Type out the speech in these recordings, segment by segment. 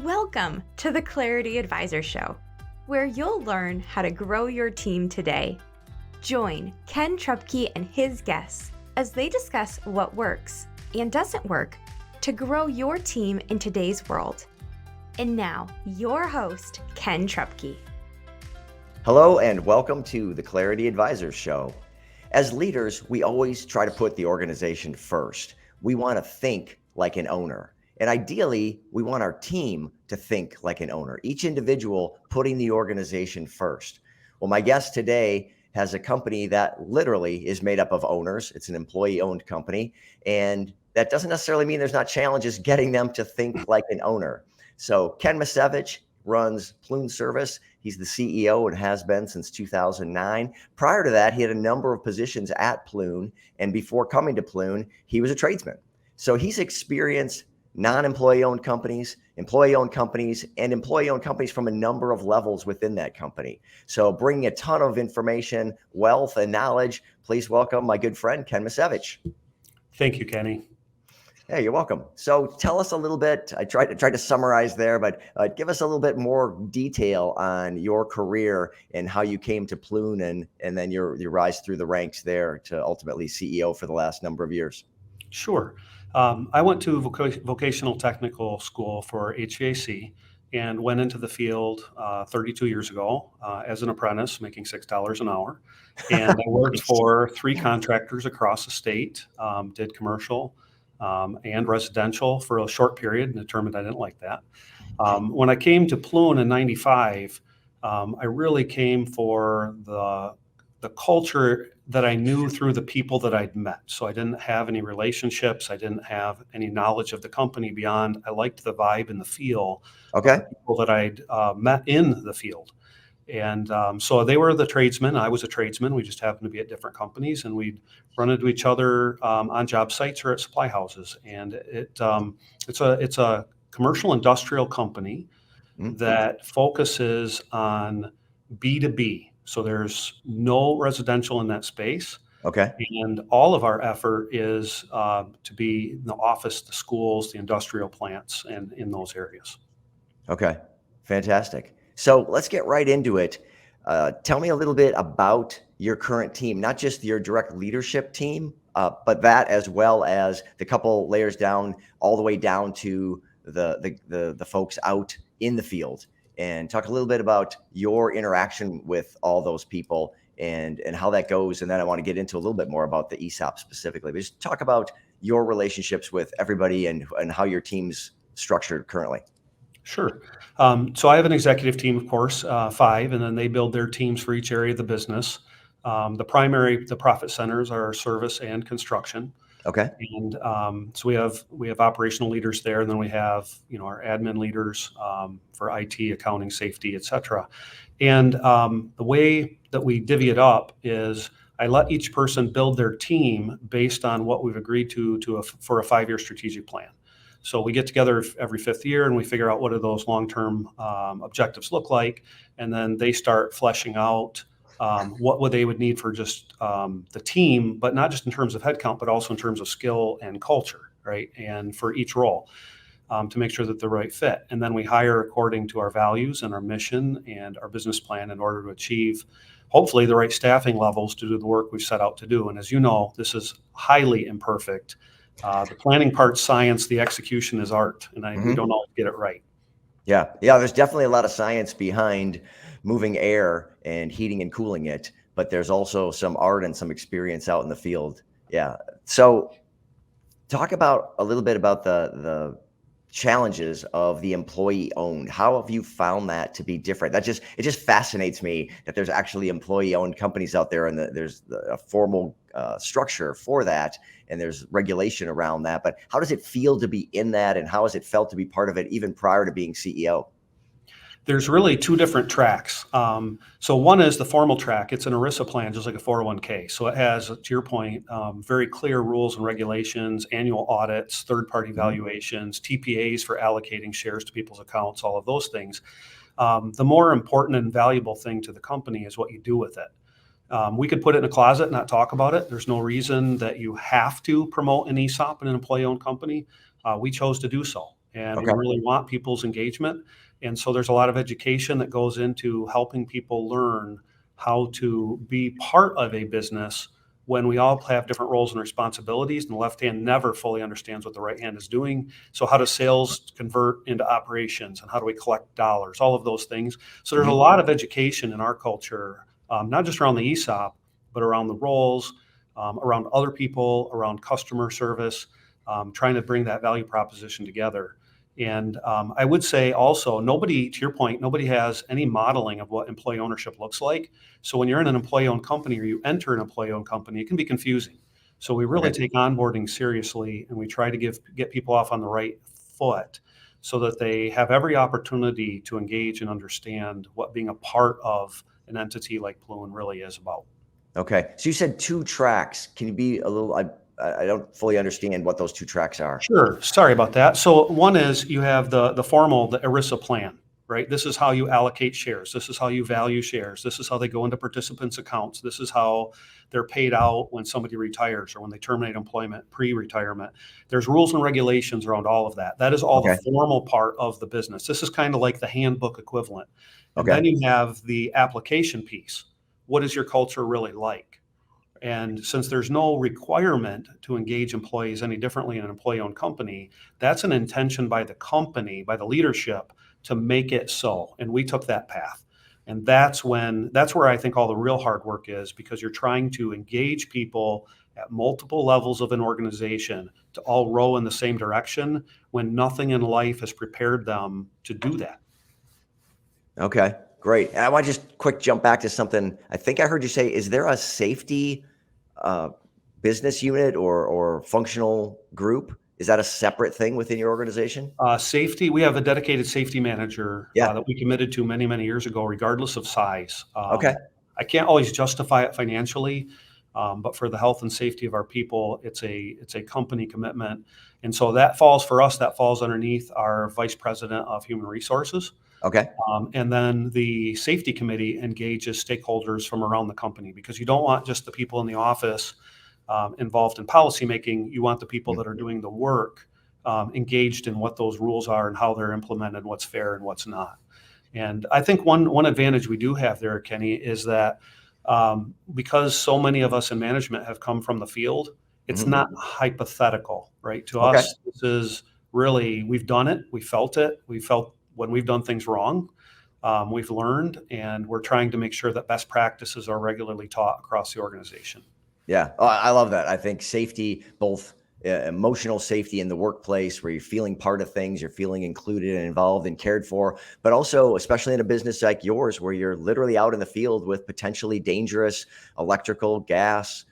Welcome to the Clarity Advisor Show, where you'll learn how to grow your team today. Join Ken Trupke and his guests as they discuss what works and doesn't work to grow your team in today's world. And now, your host, Ken Trupke. Hello and welcome to the Clarity Advisor Show. As leaders, we always try to put the organization first. We want to think like an owner. And ideally, we want our team to think like an owner, each individual putting the organization first. Well, my guest today has a company that literally is made up of owners. It's an employee-owned company. And that doesn't necessarily mean there's not challenges getting them to think like an owner. So Ken Misiewicz runs Pleune Service. He's the CEO and has been since 2009. Prior to that, he had a number of positions at Pleune. And before coming to Pleune, he was a tradesman. So he's experienced non-employee-owned companies, employee-owned companies, and employee-owned companies from a number of levels within that company. So bringing a ton of information, wealth, and knowledge, please welcome my good friend, Ken Misiewicz. Thank you, Kenny. Hey, you're welcome. So tell us a little bit, I tried to summarize there, but give us a little bit more detail on your career and how you came to Pleune and then your rise through the ranks there to ultimately CEO for the last number of years. Sure. I went to vocational technical school for HVAC and went into the field 32 years ago as an apprentice, making $6 an hour. And I worked for 3 contractors across the state, did commercial and residential for a short period and determined I didn't like that. When I came to Pleune in 95, I really came for the culture that I knew through the people that I'd met. So I didn't have any relationships. I didn't have any knowledge of the company beyond I liked the vibe and the feel of the people that I'd met in the field. And so they were the tradesmen. I was a tradesman. We just happened to be at different companies, and we'd run into each other on job sites or at supply houses. And it's a commercial industrial company that focuses on B2B. So there's no residential in that space. Okay. And all of our effort is to be in the office, the schools, the industrial plants, and in those areas. Okay. Fantastic. So let's get right into it. Tell me a little bit about your current team, not just your direct leadership team, but that as well as the couple layers down, all the way down to the folks out in the field. And talk a little bit about your interaction with all those people and how that goes. And then I want to get into a little bit more about the ESOP specifically. But just talk about your relationships with everybody and how your team's structured currently. Sure. So I have an executive team, of course, 5, and then they build their teams for each area of the business. The profit centers are service and construction. Okay. And so we have operational leaders there, and then we have our admin leaders for IT, accounting, safety, et cetera. And the way that we divvy it up is I let each person build their team based on what we've agreed for a 5-year strategic plan. So we get together every 5th year and we figure out what do those long-term objectives look like, and then they start fleshing out what they would need for just the team, but not just in terms of headcount, but also in terms of skill and culture, right? And for each role to make sure that they're the right fit. And then we hire according to our values and our mission and our business plan in order to achieve, hopefully, the right staffing levels to do the work we've set out to do. And as you know, this is highly imperfect. The planning part's science, the execution is art, and we don't always get it right. Yeah. There's definitely a lot of science behind moving air and heating and cooling it, but there's also some art and some experience out in the field. Yeah. So talk about a little bit about the challenges of the employee owned. How have you found that to be different? It just fascinates me that there's actually employee owned companies out there, and there's a formal structure for that, and there's regulation around that. But how does it feel to be in that, and how has it felt to be part of it even prior to being CEO? There's really 2 different tracks. So one is the formal track. It's an ERISA plan, just like a 401k. So it has, to your point, very clear rules and regulations, annual audits, third-party valuations, TPAs for allocating shares to people's accounts, all of those things. The more important and valuable thing to the company is what you do with it. We could put it in a closet and not talk about it. There's no reason that you have to promote an ESOP in an employee-owned company. We chose to do so. and we Okay. really want people's engagement. And so there's a lot of education that goes into helping people learn how to be part of a business when we all have different roles and responsibilities, and the left hand never fully understands what the right hand is doing. So how does sales convert into operations, and how do we collect dollars, all of those things. So there's a lot of education in our culture, not just around the ESOP, but around the roles, around other people, around customer service, trying to bring that value proposition together. And I would say also, nobody, to your point, nobody has any modeling of what employee ownership looks like. So when you're in an employee-owned company, or you enter an employee-owned company, it can be confusing. So we really take onboarding seriously, and we try to get people off on the right foot so that they have every opportunity to engage and understand what being a part of an entity like Pleune really is about. Okay. So you said 2 tracks. Can you be a little, I don't fully understand what those 2 tracks are. Sure. Sorry about that. So one is you have the formal, the ERISA plan, right? This is how you allocate shares. This is how you value shares. This is how they go into participants' accounts. This is how they're paid out when somebody retires or when they terminate employment, pre-retirement. There's rules and regulations around all of that. That is all the formal part of the business. This is kind of like the handbook equivalent. And then you have the application piece. What is your culture really like? And since there's no requirement to engage employees any differently in an employee-owned company, that's an intention by the company, by the leadership, to make it so. And we took that path. And that's where I think all the real hard work is, because you're trying to engage people at multiple levels of an organization to all row in the same direction when nothing in life has prepared them to do that. Okay, great. And I want to just quick jump back to something. I think I heard you say, is there a safety business unit or functional group? Is that a separate thing within your organization? Safety, we have a dedicated safety manager Yeah. that we committed to many, many years ago, regardless of size. Okay. I can't always justify it financially, but for the health and safety of our people, it's a company commitment. And so that falls underneath our vice president of human resources. Okay. And then the safety committee engages stakeholders from around the company, because you don't want just the people in the office involved in policymaking. You want the people that are doing the work engaged in what those rules are and how they're implemented, what's fair and what's not. And I think one advantage we do have there, Kenny, is that because so many of us in management have come from the field, it's not hypothetical, right? To us, this is really, we've done it, we felt it, we felt when we've done things wrong, we've learned, and we're trying to make sure that best practices are regularly taught across the organization. Yeah. Oh, I love that. I think safety, both emotional safety in the workplace, where you're feeling part of things, you're feeling included and involved and cared for, but also, especially in a business like yours, where you're literally out in the field with potentially dangerous electrical, gas,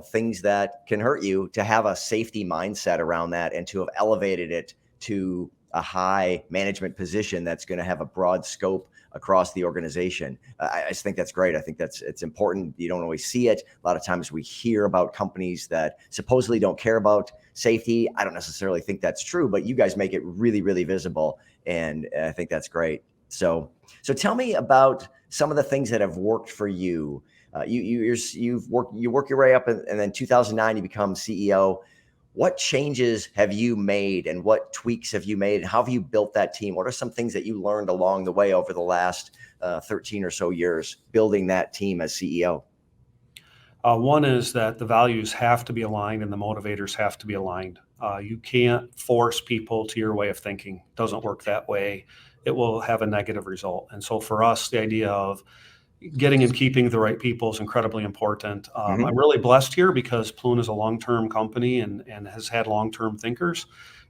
things that can hurt you, to have a safety mindset around that and to have elevated it to a high management position that's going to have a broad scope across the organization. I just think that's great. I think it's important. You don't always see it. A lot of times we hear about companies that supposedly don't care about safety. I don't necessarily think that's true, but you guys make it really, really visible. And I think that's great. So tell me about some of the things that have worked for you. You work your way up, and then 2009, you become CEO. What changes have you made, and what tweaks have you made, and how have you built that team? What are some things that you learned along the way over the last 13 or so years building that team as CEO? One is that the values have to be aligned and the motivators have to be aligned. You can't force people to your way of thinking. It doesn't work that way. It will have a negative result. And so for us, the idea of getting and keeping the right people is incredibly important. I'm really blessed here because Pleune is a long-term company and has had long-term thinkers.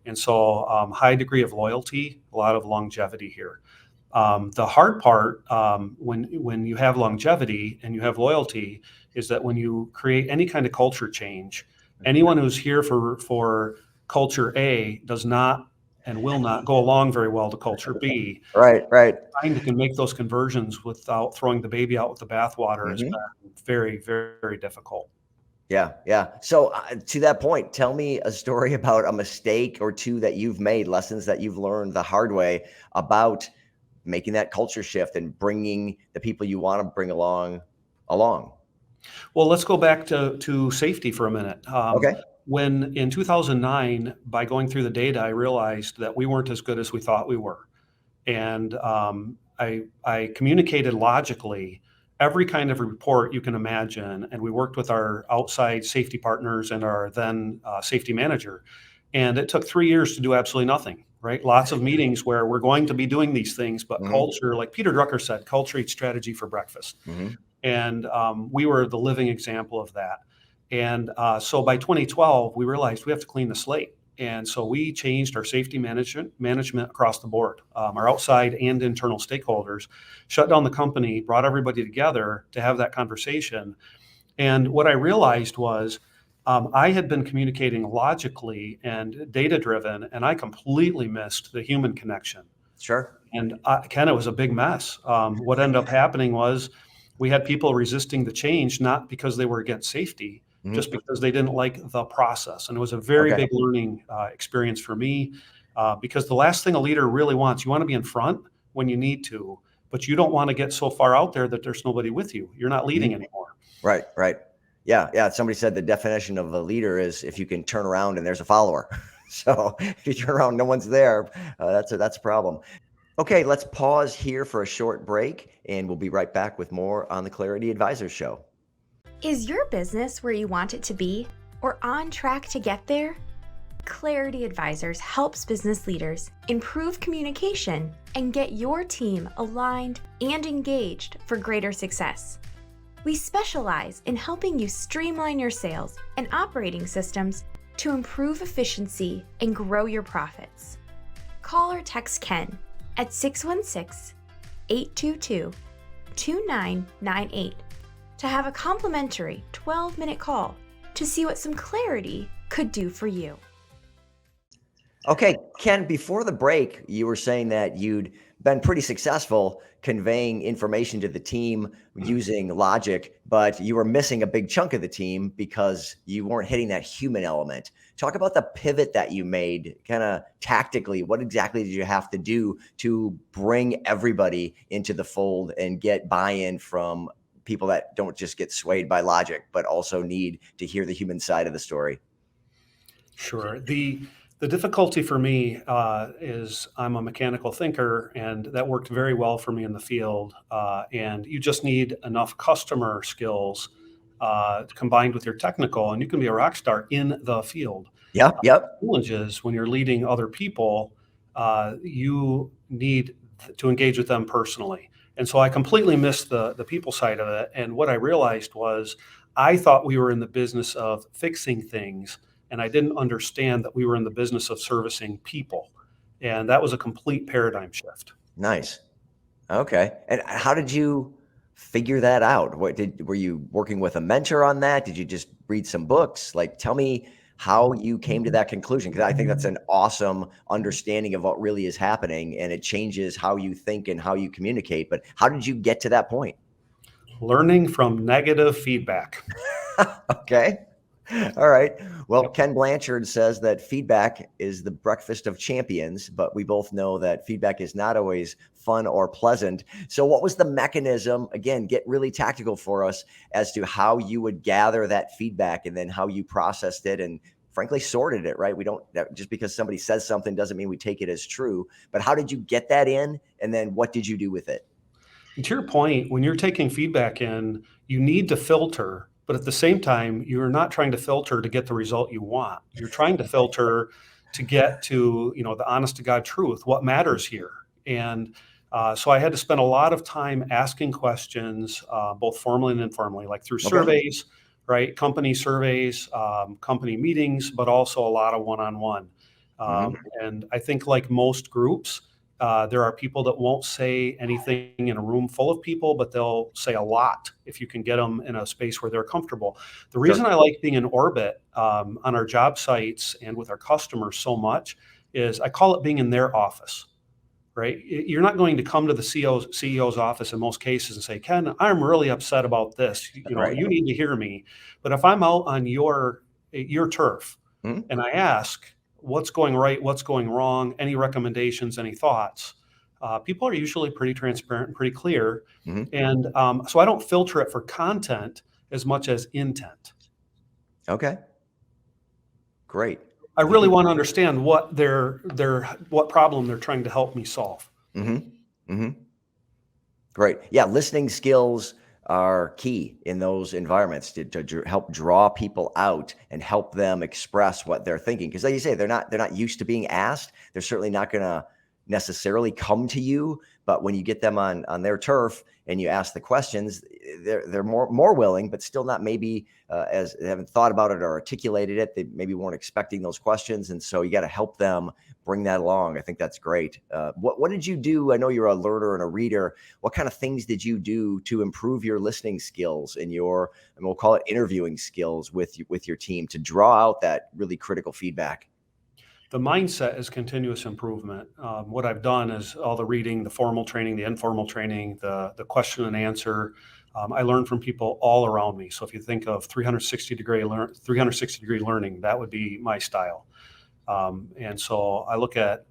And so high degree of loyalty, a lot of longevity here. The hard part when you have longevity and you have loyalty is that when you create any kind of culture change, anyone who's here for culture A does not and will not go along very well to culture B. Right. Trying to make those conversions without throwing the baby out with the bathwater has been very, very difficult. Yeah. So to that point, tell me a story about a mistake or two that you've made, lessons that you've learned the hard way about making that culture shift and bringing the people you want to bring along. Well, let's go back to safety for a minute. Okay. When in 2009, by going through the data, I realized that we weren't as good as we thought we were. And I communicated logically every kind of report you can imagine. And we worked with our outside safety partners and our then safety manager. And it took 3 years to do absolutely nothing, right? Lots of meetings where we're going to be doing these things, but culture, like Peter Drucker said, culture eats strategy for breakfast. And we were the living example of that. And so by 2012, we realized we have to clean the slate. And so we changed our safety management across the board. Our outside and internal stakeholders shut down the company, brought everybody together to have that conversation. And what I realized was I had been communicating logically and data-driven, and I completely missed the human connection. Sure. And Ken, it was a big mess. What ended up happening was we had people resisting the change, not because they were against safety, just because they didn't like the process. And it was a very big learning experience for me because the last thing a leader really wants, you want to be in front when you need to, but you don't want to get so far out there that there's nobody with you. You're not leading anymore. Right. Yeah. Somebody said the definition of a leader is if you can turn around and there's a follower. So if you turn around, no one's there. That's a problem. Okay, let's pause here for a short break, and we'll be right back with more on the Clarity Advisors Show. Is your business where you want it to be or on track to get there? Clarity Advisors helps business leaders improve communication and get your team aligned and engaged for greater success. We specialize in helping you streamline your sales and operating systems to improve efficiency and grow your profits. Call or text Ken at 616-822-2998 to have a complimentary 12-minute call to see what some clarity could do for you. Okay, Ken, before the break, you were saying that you'd been pretty successful conveying information to the team using logic, but you were missing a big chunk of the team because you weren't hitting that human element. Talk about the pivot that you made kind of tactically. What exactly did you have to do to bring everybody into the fold and get buy-in from people that don't just get swayed by logic, but also need to hear the human side of the story? Sure. The difficulty for me is I'm a mechanical thinker, and that worked very well for me in the field. And you just need enough customer skills combined with your technical, and you can be a rock star in the field. Yep. The challenge is when you're leading other people, you need to engage with them personally. And so I completely missed the people side of it. And what I realized was I thought we were in the business of fixing things, and I didn't understand that we were in the business of servicing people. And that was a complete paradigm shift. Nice. Okay. And how did you figure that out? Were you working with a mentor on that? Did you just read some books? Like, tell me how you came to that conclusion, because I think that's an awesome understanding of what really is happening, and it changes how you think and how you communicate. But how did you get to that point? Learning from negative feedback. Okay. All right. Well, Ken Blanchard says that feedback is the breakfast of champions, but we both know that feedback is not always fun or pleasant. So what was the mechanism? Again, get really tactical for us as to how you would gather that feedback and then how you processed it and frankly sorted it, right? We don't, just because somebody says something doesn't mean we take it as true, but how did you get that in? And then what did you do with it? And to your point, when you're taking feedback in, you need to filter. But at the same time, you're not trying to filter to get the result you want. You're trying to filter to get to, the honest to God truth, what matters here. And so I had to spend a lot of time asking questions, both formally and informally, like through surveys, right? Company surveys, company meetings, but also a lot of one-on-one. And I think like most groups, there are people that won't say anything in a room full of people, but they'll say a lot if you can get them in a space where they're comfortable. The reason I like being in orbit on our job sites and with our customers so much is I call it being in their office, right? You're not going to come to the CEO's office in most cases and say, Ken, I'm really upset about this. You need to hear me. But if I'm out on your turf and I ask, what's going right, what's going wrong, any recommendations, any thoughts, people are usually pretty transparent and pretty clear. And so I don't filter it for content as much as intent. Okay. Great. I really want to understand what what problem they're trying to help me solve. Mm-hmm. Mm-hmm. Great. Yeah, listening skills are key in those environments to help draw people out and help them express what they're thinking. Because like you say, they're not used to being asked. They're certainly not going to necessarily come to you, but when you get them on their turf and you ask the questions, they're more willing, but still not maybe as they haven't thought about it or articulated it. They maybe weren't expecting those questions, and so you got to help them bring that along. I think that's great. What did you do? I know you're a learner and a reader. What kind of things did you do to improve your listening skills and we'll call it interviewing skills with your team to draw out that really critical feedback? The mindset is continuous improvement. What I've done is all the reading, the formal training, the informal training, the question and answer. I learn from people all around me. So if you think of 360-degree learning, that would be my style. And so I look at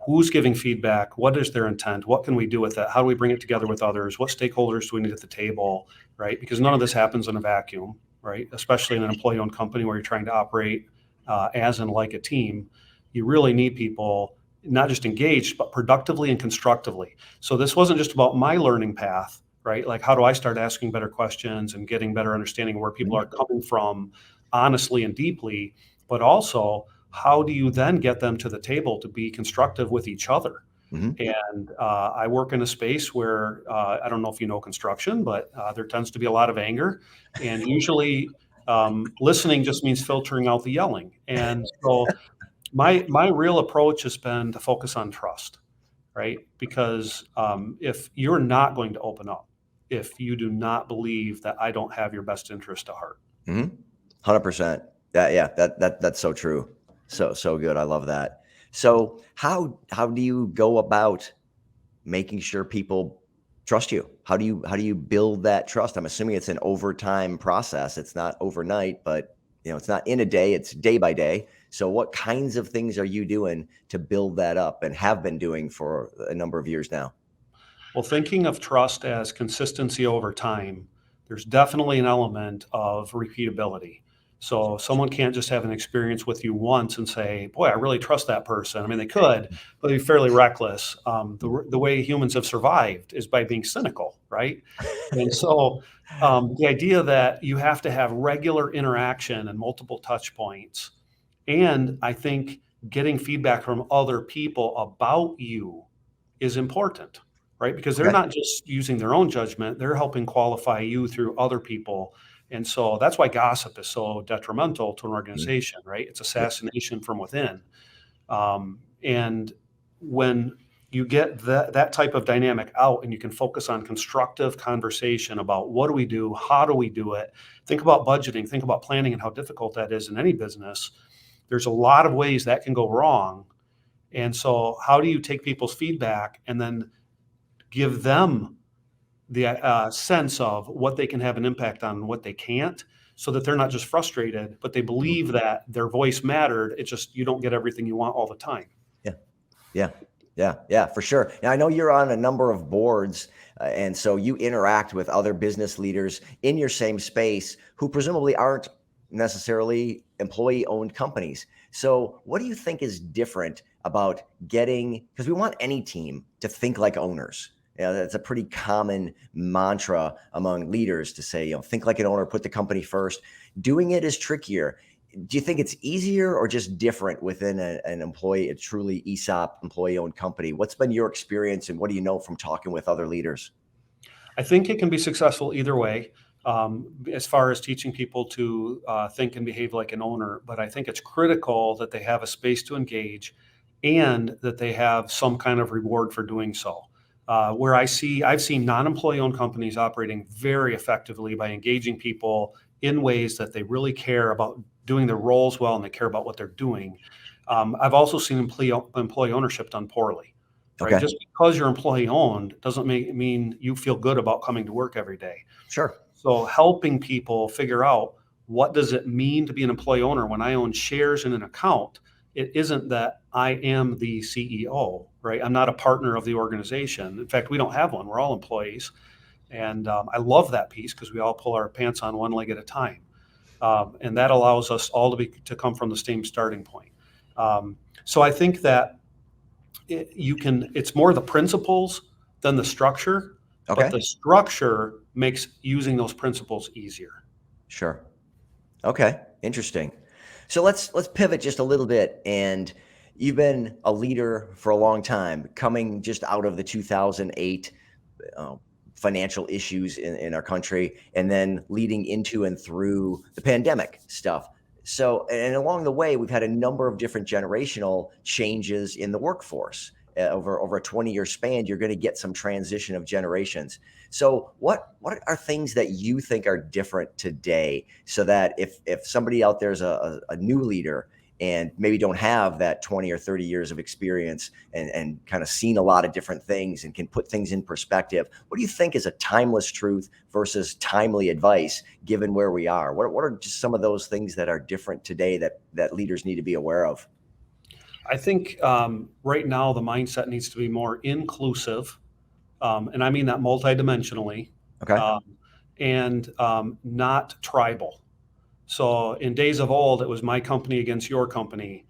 who's giving feedback, what is their intent, what can we do with it, how do we bring it together with others, what stakeholders do we need at the table, right? Because none of this happens in a vacuum, right? Especially in an employee-owned company where you're trying to operate as and like a team. You really need people not just engaged, but productively and constructively. So this wasn't just about my learning path, right? Like, how do I start asking better questions and getting better understanding where people are coming from honestly and deeply, but also how do you then get them to the table to be constructive with each other? Mm-hmm. And I work in a space where I don't know if you know construction, but there tends to be a lot of anger, and usually listening just means filtering out the yelling. And so my real approach has been to focus on trust, right? Because if you're not going to open up, if you do not believe that I don't have your best interest at heart. Mm-hmm. 100%. That's so true. So good. I love that. So how do you go about making sure people trust you? How do you build that trust? I'm assuming it's an overtime process. It's not overnight, but it's not in a day, it's day by day. So what kinds of things are you doing to build that up and have been doing for a number of years now? Well, thinking of trust as consistency over time, there's definitely an element of repeatability. So someone can't just have an experience with you once and say, boy, I really trust that person. I mean, they could, but they'd be fairly reckless. The way humans have survived is by being cynical, right? And so the idea that you have to have regular interaction and multiple touch points, and I think getting feedback from other people about you is important, right? Because they're Okay. not just using their own judgment, they're helping qualify you through other people. And so that's why gossip is so detrimental to an organization, right? It's Yep. assassination from within. And when you get that type of dynamic out and you can focus on constructive conversation about what do we do, how do we do it, think about budgeting, think about planning and how difficult that is in any business. There's a lot of ways that can go wrong. And so how do you take people's feedback and then give them the sense of what they can have an impact on and what they can't, so that they're not just frustrated, but they believe that their voice mattered. It's just you don't get everything you want all the time. Yeah, for sure. Now, I know you're on a number of boards, and so you interact with other business leaders in your same space who presumably aren't necessarily employee-owned companies. So what do you think is different about because we want any team to think like owners. That's a pretty common mantra among leaders to say, think like an owner, put the company first. Doing it is trickier. Do you think it's easier or just different within an employee, a truly ESOP employee-owned company? What's been your experience, and what do you know from talking with other leaders? I think it can be successful either way, as far as teaching people to think and behave like an owner. But I think it's critical that they have a space to engage and that they have some kind of reward for doing so. Where I've seen non-employee owned companies operating very effectively by engaging people in ways that they really care about doing their roles well and they care about what they're doing. I've also seen employee ownership done poorly, right? Okay. Just because you're employee owned doesn't mean you feel good about coming to work every day. Sure. So helping people figure out, what does it mean to be an employee owner when I own shares in an account? It isn't that I am the CEO, right? I'm not a partner of the organization. In fact, we don't have one. We're all employees. And I love that piece because we all pull our pants on one leg at a time. And that allows us all to come from the same starting point. So I think that it's more the principles than the structure, but Okay. the structure makes using those principles easier. Sure. Okay. Interesting. So let's pivot just a little bit. And you've been a leader for a long time, coming just out of the 2008 financial issues in our country, and then leading into and through the pandemic stuff. So, and along the way, we've had a number of different generational changes in the workforce. Over a 20-year span, you're going to get some transition of generations. So what are things that you think are different today, so that if somebody out there is a new leader and maybe don't have that 20 or 30 years of experience and kind of seen a lot of different things and can put things in perspective, what do you think is a timeless truth versus timely advice given where we are? What are just some of those things that are different today that leaders need to be aware of? I think right now the mindset needs to be more inclusive, and I mean that multidimensionally, Okay. and not tribal. So in days of old, it was my company against your company.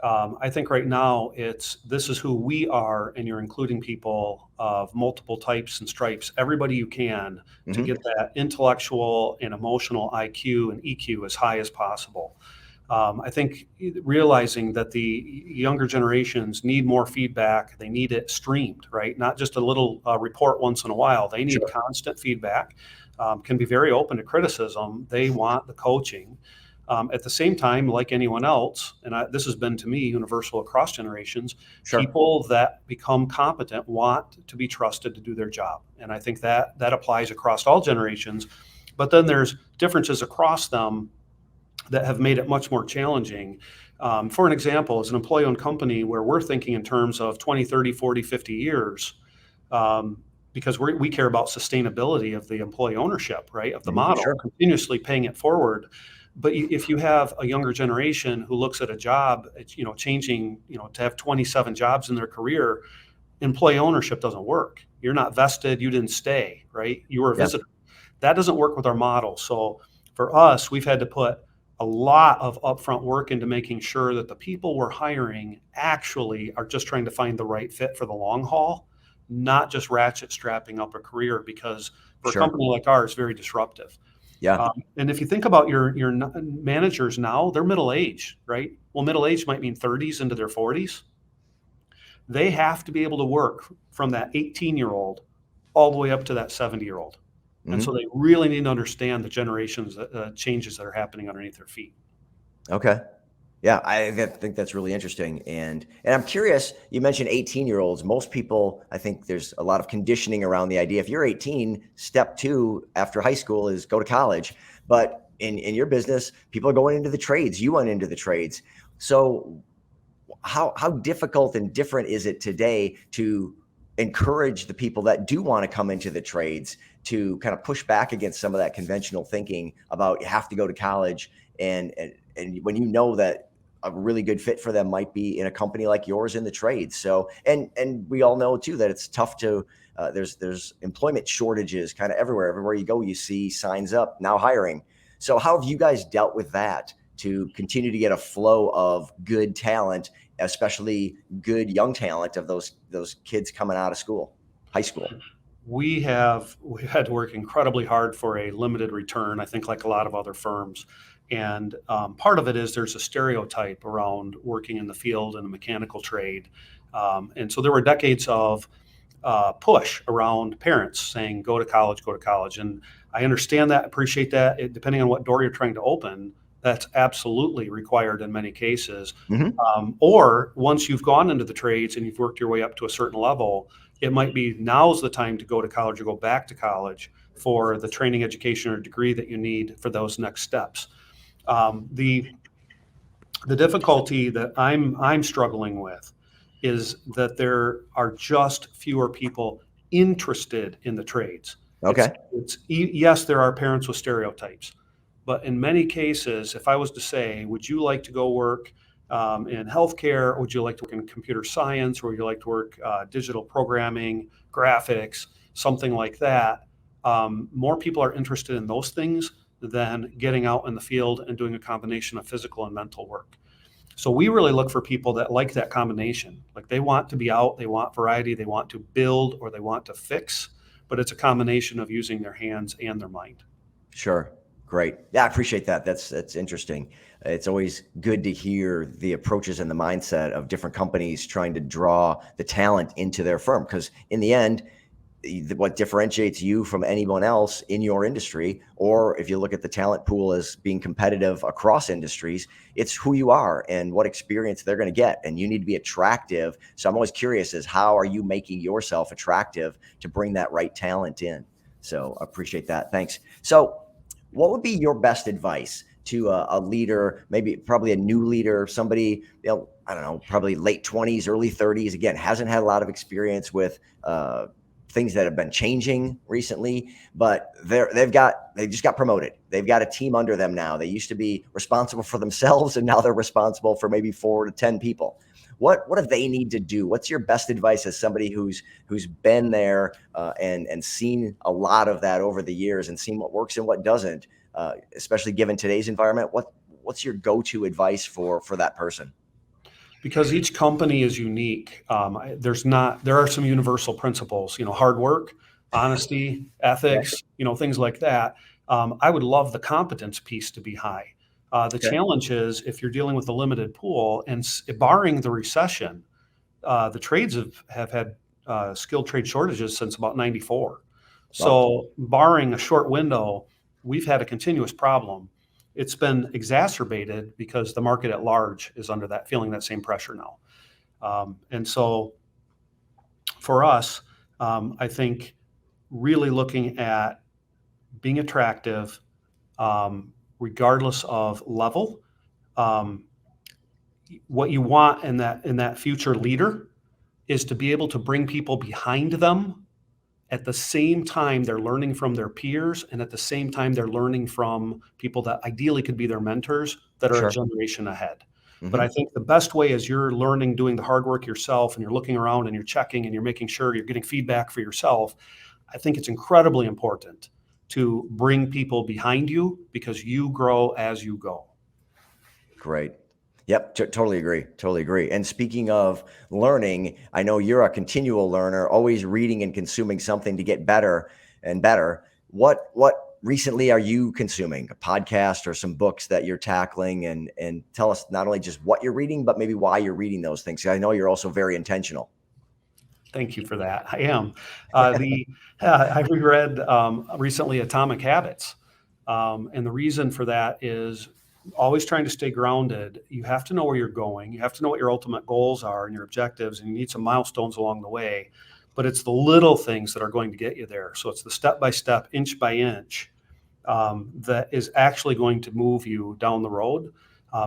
I think right now this is who we are, and you're including people of multiple types and stripes, everybody you can, to Hmm. get that intellectual and emotional IQ and EQ as high as possible. I think realizing that the younger generations need more feedback, they need it streamed, right? Not just a little report once in a while. They need Sure. constant feedback, can be very open to criticism. They want the coaching. At the same time, like anyone else, and this has been to me universal across generations, Sure. people that become competent want to be trusted to do their job. And I think that applies across all generations. But then there's differences across them that have made it much more challenging. For an example, as an employee-owned company where we're thinking in terms of 20, 30, 40, 50 years, because we care about sustainability of the employee ownership, right, of the Mhm. model, Sure. continuously paying it forward. But if you have a younger generation who looks at a job, changing, to have 27 jobs in their career, employee ownership doesn't work. You're not vested, you didn't stay, right? You were a Yeah. visitor. That doesn't work with our model. So for us, we've had to put a lot of upfront work into making sure that the people we're hiring actually are just trying to find the right fit for the long haul, not just ratchet strapping up a career, because for a Sure. company like ours, very disruptive. Yeah. And if you think about your managers now, they're middle age, right? Well, middle age might mean 30s into their 40s. They have to be able to work from that 18-year-old all the way up to that 70-year-old. And so Mhm. they really need to understand the generations changes that are happening underneath their feet. Okay. Yeah, think that's really interesting. And I'm curious, you mentioned 18-year-olds. Most people, I think there's a lot of conditioning around the idea. If you're 18, step two after high school is go to college. But in your business, people are going into the trades. You went into the trades. So how difficult and different is it today to encourage the people that do want to come into the trades to kind of push back against some of that conventional thinking about you have to go to college, and when you know that a really good fit for them might be in a company like yours in the trades. So and we all know too that it's tough to there's employment shortages kind of everywhere you go, you see signs up now hiring. So how have you guys dealt with that to continue to get a flow of good talent, especially good young talent of those kids coming out of school, high school? We've had to work incredibly hard for a limited return, I think, like a lot of other firms. And part of it is there's a stereotype around working in the field in a mechanical trade. And so there were decades of push around parents saying, go to college, go to college. And I understand that, appreciate that. Depending on what door you're trying to open, that's absolutely required in many cases. Hmm. Or once you've gone into the trades and you've worked your way up to a certain level, it might be now's the time to go to college or go back to college for the training, education, or degree that you need for those next steps. The difficulty that I'm struggling with is that there are just fewer people interested in the trades. Okay. Yes, there are parents with stereotypes, but in many cases, if I was to say, would you like to go work in healthcare, or would you like to work in computer science, or would you like to work digital programming, graphics, something like that? More people are interested in those things than getting out in the field and doing a combination of physical and mental work. So we really look for people that like that combination. Like they want to be out, they want variety, they want to build, or they want to fix, but it's a combination of using their hands and their mind. Sure. Great. Yeah, I appreciate that. That's interesting. It's always good to hear the approaches and the mindset of different companies trying to draw the talent into their firm, because in the end, what differentiates you from anyone else in your industry, or if you look at the talent pool as being competitive across industries, it's who you are and what experience they're going to get. And you need to be attractive. So I'm always curious is how are you making yourself attractive to bring that right talent in? So I appreciate that. Thanks. So what would be your best advice to a leader, probably a new leader, somebody, I don't know, probably late 20s, early 30s, again, hasn't had a lot of experience with things that have been changing recently, but they just got promoted. They've got a team under them now. They used to be responsible for themselves, and now they're responsible for maybe 4 to 10 people. What do they need to do? What's your best advice as somebody who's been there and seen a lot of that over the years and seen what works and what doesn't, especially given today's environment? What's your go-to advice for that person? Because each company is unique. There are some universal principles, hard work, honesty, ethics, things like that. I would love the competence piece to be high. The challenge is if you're dealing with a limited pool and barring the recession, the trades have had skilled trade shortages since about 94. So barring a short window, we've had a continuous problem. It's been exacerbated because the market at large is feeling that same pressure now. And so for us, I think really looking at being attractive, regardless of level, what you want in that future leader is to be able to bring people behind them at the same time they're learning from their peers, and at the same time they're learning from people that ideally could be their mentors that are a generation ahead. Mm-hmm. But I think the best way is you're learning, doing the hard work yourself, and you're looking around and you're checking and you're making sure you're getting feedback for yourself. I think it's incredibly important to bring people behind you because you grow as you go. Great. Yep, totally agree. And speaking of learning, I know you're a continual learner, always reading and consuming something to get better and better. What recently are you consuming? A podcast or some books that you're tackling? And tell us not only just what you're reading, but maybe why you're reading those things. I know you're also very intentional. Thank you for that. I am. I reread recently Atomic Habits. And the reason for that is always trying to stay grounded. You have to know where you're going. You have to know what your ultimate goals are and your objectives, and you need some milestones along the way. But it's the little things that are going to get you there. So it's the step-by-step, inch by inch, that is actually going to move you down the road.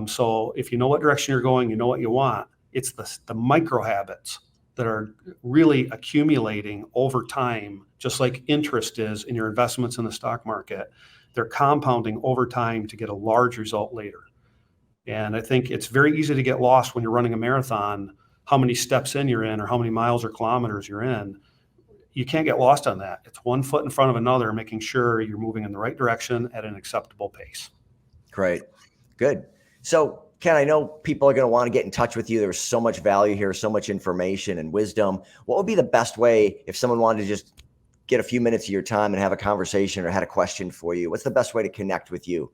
So if you know what direction you're going, you know what you want, it's the micro habits that are really accumulating over time, just like interest is in your investments in the stock market. They're compounding over time to get a large result later. And I think it's very easy to get lost when you're running a marathon, how many steps in you're in or how many miles or kilometers you're in. You can't get lost on that. It's one foot in front of another, making sure you're moving in the right direction at an acceptable pace. Great. Good. So, Ken, I know people are going to want to get in touch with you. There's so much value here, so much information and wisdom. What would be the best way if someone wanted to just get a few minutes of your time and have a conversation or had a question for you? What's the best way to connect with you?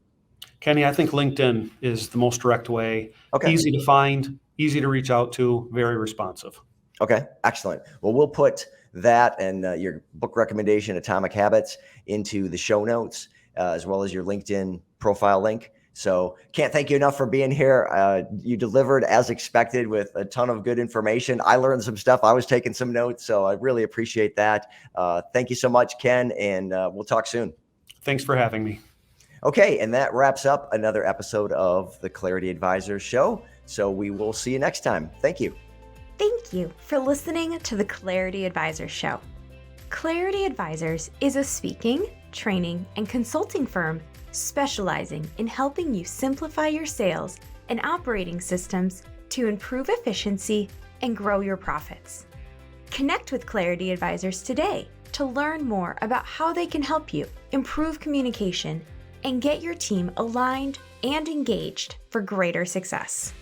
Kenny, I think LinkedIn is the most direct way. Okay. Easy to find, easy to reach out to, very responsive. Okay, excellent. Well, we'll put that and your book recommendation, Atomic Habits, into the show notes, as well as your LinkedIn profile link. So can't thank you enough for being here. You delivered as expected with a ton of good information. I learned some stuff. I was taking some notes, so I really appreciate that. Thank you so much, Ken, and we'll talk soon. Thanks for having me. Okay, and that wraps up another episode of the Clarity Advisors Show. So we will see you next time. Thank you. Thank you for listening to the Clarity Advisors Show. Clarity Advisors is a speaking, training, and consulting firm specializing in helping you simplify your sales and operating systems to improve efficiency and grow your profits. Connect with Clarity Advisors today to learn more about how they can help you improve communication, and get your team aligned and engaged for greater success.